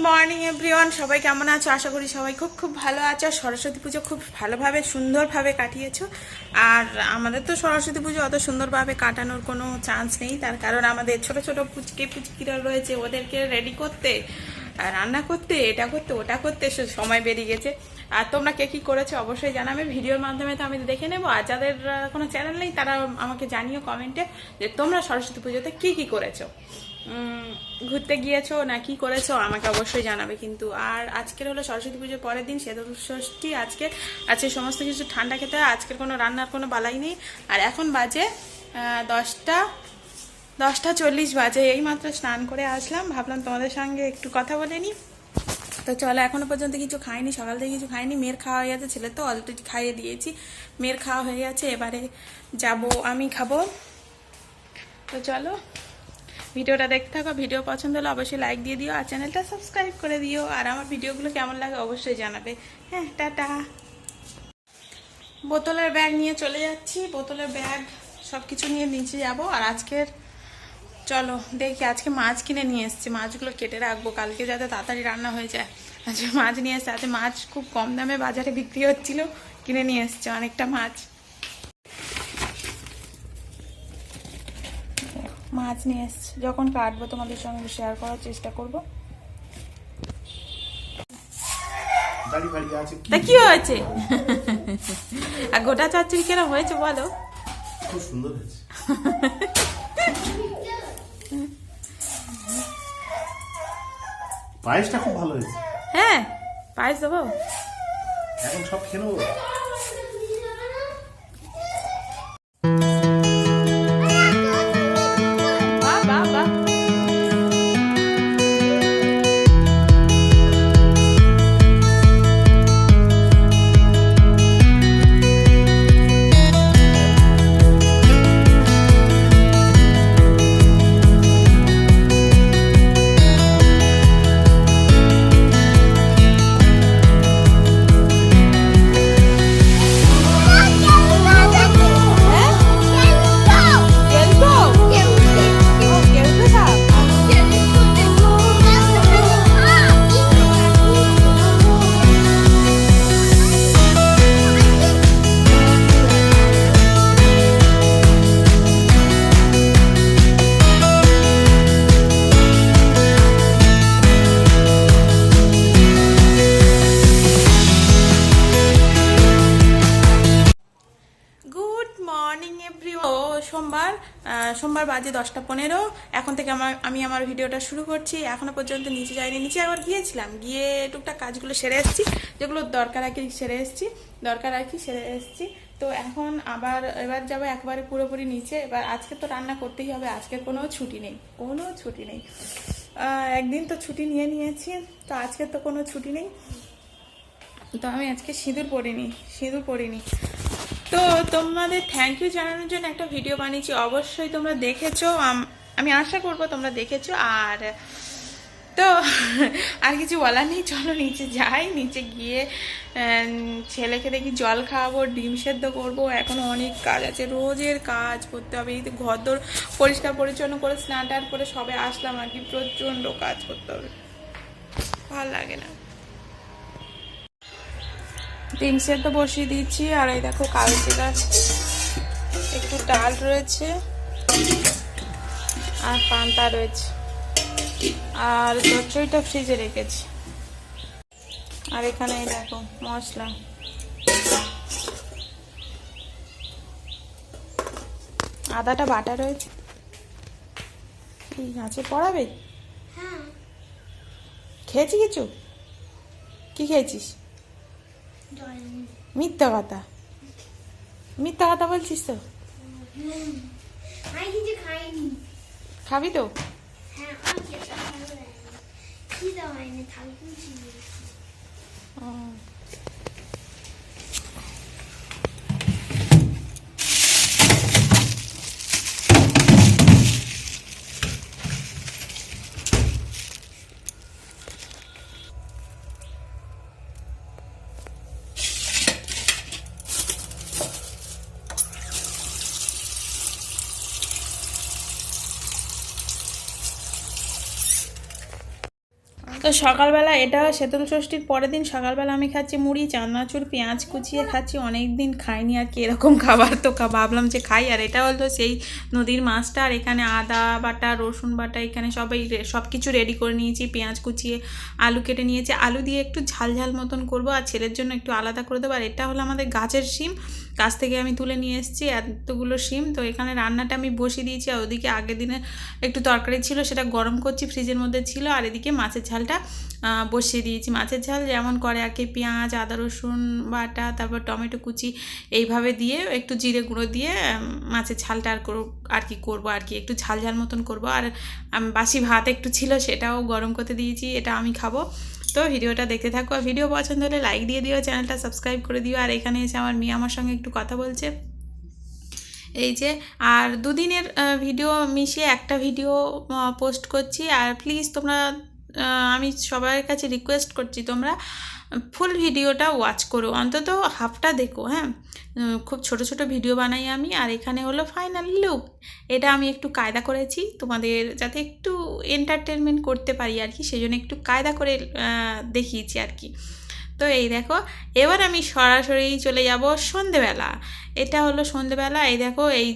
Morning everyone, সবাই কেমন আছো? আশা করি সবাই খুব খুব ভালো আছো। সরস্বতী পুজো খুব ভালোভাবে সুন্দরভাবে কাটিয়েছো। আর আমাদের তো সরস্বতী পুজো অত সুন্দরভাবে কাটানোর কোনো চান্স নেই, তার কারণ আমাদের ছোট ছোট পুচকিরা রয়েছে, ওদেরকে রেডি করতে, রান্না করতে, এটা করতে ওটা করতে সময় বেরিয়ে গেছে। আর তোমরা কে কী করেছো অবশ্যই জানাবে, ভিডিওর মাধ্যমে তো আমি দেখে নেবো। আর যাদের কোনো চ্যানেল নেই তারা আমাকে জানিও কমেন্টে যে তোমরা সরস্বতী পুজোতে কী কী করেছো, ঘুরতে গিয়েছো না কি করেছো, আমাকে অবশ্যই জানাবে কিন্তু। আর আজকের হলো সরস্বতী পুজোর পরের দিন, ষষ্ঠী। আজকে সমস্ত কিছু ঠান্ডা খেতে হয়, আজকের কোনো রান্নার কোনো বালাই নেই। আর এখন বাজে 10টা 40 বাজে। এইমাত্র স্নান করে আসলাম, ভাবলাম তোমাদের সঙ্গে একটু কথা বলে নিই। তো চলো, এখনো পর্যন্ত কিছু খাইনি, সকাল থেকে কিছু খাইনি। মেয়ের খাওয়া হয়ে গেছে, ছেলে তো অলরেডি খাইয়ে দিয়েছি। মেয়ের খাওয়া হয়ে গেছে, এবারে যাব আমি খাবো। তো চলো ভিডিওটা দেখতে থাকো। ভিডিও পছন্দ হলে অবশ্যই লাইক দিয়ে দিও, আর চ্যানেলটা সাবস্ক্রাইব করে দিও। আর আমার ভিডিওগুলো কেমন লাগে অবশ্যই জানাবে। হ্যাঁ, টাটা। বোতলের ব্যাগ নিয়ে চলে যাচ্ছি, বোতলের ব্যাগ সব কিছু নিয়ে নিচে যাব। আর আজকের চলো দেখি, আজকে মাছ কিনে নিয়ে এসছি, মাছগুলো কেটে রাখবো কালকে যাতে তাড়াতাড়ি রান্না হয়ে যায়। আজকে মাছ নিয়ে এসছে, আজকে মাছ খুব কম দামে বাজারে বিক্রি হচ্ছিল, কিনে নিয়ে এসছে অনেকটা মাছ নিয়ে এসছে। যখন কাটবো তোমাদের সঙ্গে শেয়ার করার চেষ্টা করবো। তা কি হয়েছে? আর গোটা চচ্চড়ি কেন হয়েছে বলো? খুব সুন্দর হয়েছে। পায়েসটা খুব ভালো হয়েছে। হ্যাঁ, পায়েস দেবো এখন, সব খেয়ে নেবো। সোমবার বাজে 10টা 15। এখন থেকে আমি আমার ভিডিওটা শুরু করছি। এখনো পর্যন্ত নিচে যাইনি, নিচে একবার গিয়েছিলাম, গিয়ে টুকটাক কাজগুলো সেরে এসেছি, যেগুলো দরকার রাখি সেরে এসেছি। তো এখন এবার যাবো একবারে পুরোপুরি নিচে। এবার আজকে তো রান্না করতেই হবে, আজকে কোনো ছুটি নেই। একদিন তো ছুটি নিয়েছি, তো আজকে তো কোনো ছুটি নেই। তো আমি আজকে সিঁদুর পরিনি। তো তোমাদের থ্যাংক ইউ জানানোর জন্য একটা ভিডিও বানিয়েছি, অবশ্যই তোমরা দেখেছো, আমি আশা করবো তোমরা দেখেছো। আর তো আর কিছু বলার নেই, চলো নিচে যাই। নিচে গিয়ে ছেলেকে দেখি জল খাওয়াবো, ডিম সেদ্ধ করবো। এখনো অনেক কাজ আছে, রোজের কাজ করতে হবে। এই তো ঘরদোর পরিষ্কার পরিচ্ছন্ন করে স্নান টান করে সবে আসলাম আর কি, প্রচণ্ড কাজ করতে হবে, ভালো লাগে না। ডিম সেদ্ধ বসিয়ে দিচ্ছি। আর এই দেখো কালকে একটু ডাল রয়েছে, আর পান্তা রয়েছে, আর চচ্চড়িটা ফ্রিজে রেখেছি। আর এখানে এই দেখো মশলা, আদাটা বাটা রয়েছে। ঠিক আছে, পড়াবে? খেয়েছি কিছু? কি খেয়েছিস? মিথ্যা কথা বলছিস তো? খাবি তো? তো সকালবেলা এটা শীতল ষষ্ঠীর পরের দিন সকালবেলা আমি খাচ্ছি মুড়ি, চানাচুর, পেঁয়াজ কুচিয়ে খাচ্ছি। অনেক দিন খাইনি আর কি এরকম খাবার, তো ভাবলাম যে খাই। আর এটা হলো সেই নদীর মাছটা, আর এখানে আদা বাটা, রসুন বাটা, এখানে সব কিছু রেডি করে নিয়েছি। পেঁয়াজ কুচিয়ে, আলু কেটে নিয়েছি, আলু দিয়ে একটু ঝাল ঝাল মতন করবো, আর ছেলের জন্য একটু আলাদা করে দেবো। আর এটা হলো আমাদের গাছের শিম, গাছ থেকে আমি তুলে নিয়ে এসেছি এতগুলো শিম। তো এখানে রান্নাটা আমি বসিয়ে দিয়েছি, আর ওদিকে আগের দিনে একটু তরকারি ছিল সেটা গরম করছি, ফ্রিজের মধ্যে ছিল। আর এদিকে মাছের ঝালটা বসিয়ে দিয়েছি। মাছের ঝাল যেমন করে আর কি, পেঁয়াজ, আদা, রসুন বাটা, তারপর টমেটো কুচি এইভাবে দিয়ে একটু জিরে গুঁড়ো দিয়ে মাছের ঝালটা আর কি করবো আর কি, একটু ঝাল ঝাল মতন করবো। আর বাসি ভাত একটু ছিল সেটাও গরম করতে দিয়েছি, এটা আমি খাবো। তো ভিডিওটা দেখতে থাকো, আর ভিডিও পছন্দ হলে লাইক দিয়ে দিও, চ্যানেলটা সাবস্ক্রাইব করে দিও। আর এখানে এসে আমার মেয়ে আমার সঙ্গে একটু কথা বলছে, এই যে। আর দুদিনের ভিডিও মিশিয়ে একটা ভিডিও পোস্ট করছি। আর প্লিজ তোমরা, আমি সবার কাছে রিকোয়েস্ট করছি, তোমরা ফুল ভিডিওটা ওয়াচ করো, অন্তত হাফটা দেখো, হ্যাঁ। খুব ছোট ছোট ভিডিও বানাই আমি। আর এখানে হলো ফাইনাল লুক, এটা আমি একটু কায়দা করেছি তোমাদের যাতে একটু এন্টারটেনমেন্ট করতে পারি আর কি, সেই জন্য একটু কায়দা করে দেখিয়েছি আর কি। তো এই দেখো, এবার আমি সরাসরি চলে যাব সন্ধেবেলা। এটা হলো সন্ধেবেলা। এই দেখো, এই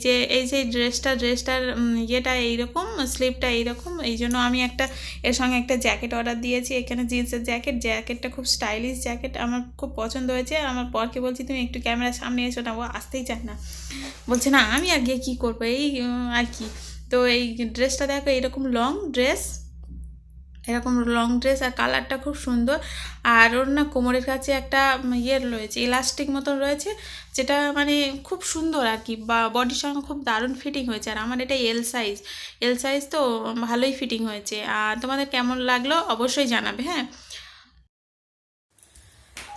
যে ড্রেসটার ইয়েটা এইরকম, স্লিপটা এইরকম, এই জন্য আমি এর সঙ্গে একটা জ্যাকেট অর্ডার দিয়েছি। এখানে জিন্সের জ্যাকেটটা খুব স্টাইলিশ জ্যাকেট, আমার খুব পছন্দ হয়েছে। আমার বরকে বলছি তুমি একটু ক্যামেরার সামনে এসো না, ও আসতেই চায় না, বলছে না আমি আর গিয়ে কী করবো এই আর কি। তো এই ড্রেসটা দেখো, এরকম লং ড্রেস, আর কালারটা খুব সুন্দর। আর ওর না কোমরের কাছে একটা রয়েছে, ইলাস্টিক মতন রয়েছে, যেটা মানে খুব সুন্দর আর কি, বা বডির সঙ্গে খুব দারুণ ফিটিং হয়েছে। আর আমার এটা এল সাইজ, তো ভালোই ফিটিং হয়েছে। আর তোমাদের কেমন লাগলো অবশ্যই জানাবে, হ্যাঁ।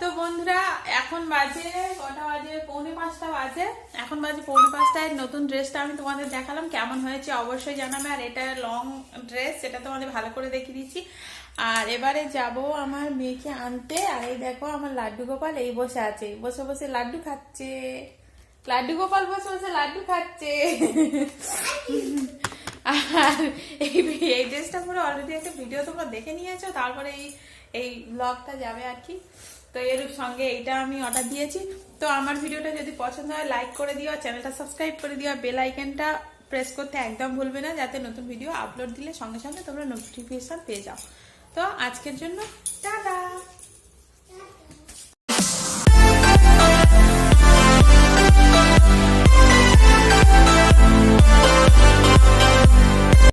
তো বন্ধুরা, এখন বাজে কটা বাজে, 4:45 বাজে। এখন বাজে 4:45। নতুন ড্রেসটা আমি তোমাদের দেখালাম, কেমন হয়েছে অবশ্যই জানাবে। আর এটা লং ড্রেস, সেটা তোমাদের ভালো করে দেখিয়ে দিচ্ছি। আর এবারে যাব আমার মেয়েকে আনতে। আর এই দেখো আমার লাড্ডু গোপাল এই বসে আছে, বসে বসে লাড্ডু খাচ্ছে। লাড্ডু গোপাল বসে বসে লাড্ডু খাচ্ছে। আর এই ড্রেসটা পুরো অলরেডি একটা ভিডিও তোমরা দেখে নিয়েছো, তারপরে এই ব্লগটা যাবে আর কি। তো এর সঙ্গে এইটা আমি অর্ডার দিয়েছি। তো আমার ভিডিওটা যদি পছন্দ হয় লাইক করে দিও, চ্যানেলটা সাবস্ক্রাইব করে দিও, বেল আইকনটা প্রেস করতে একদম ভুলবে না, যাতে নতুন ভিডিও আপলোড দিলে সঙ্গে সঙ্গে তোমরা নোটিফিকেশন পেয়ে যাও। তো আজকের জন্য টাটা।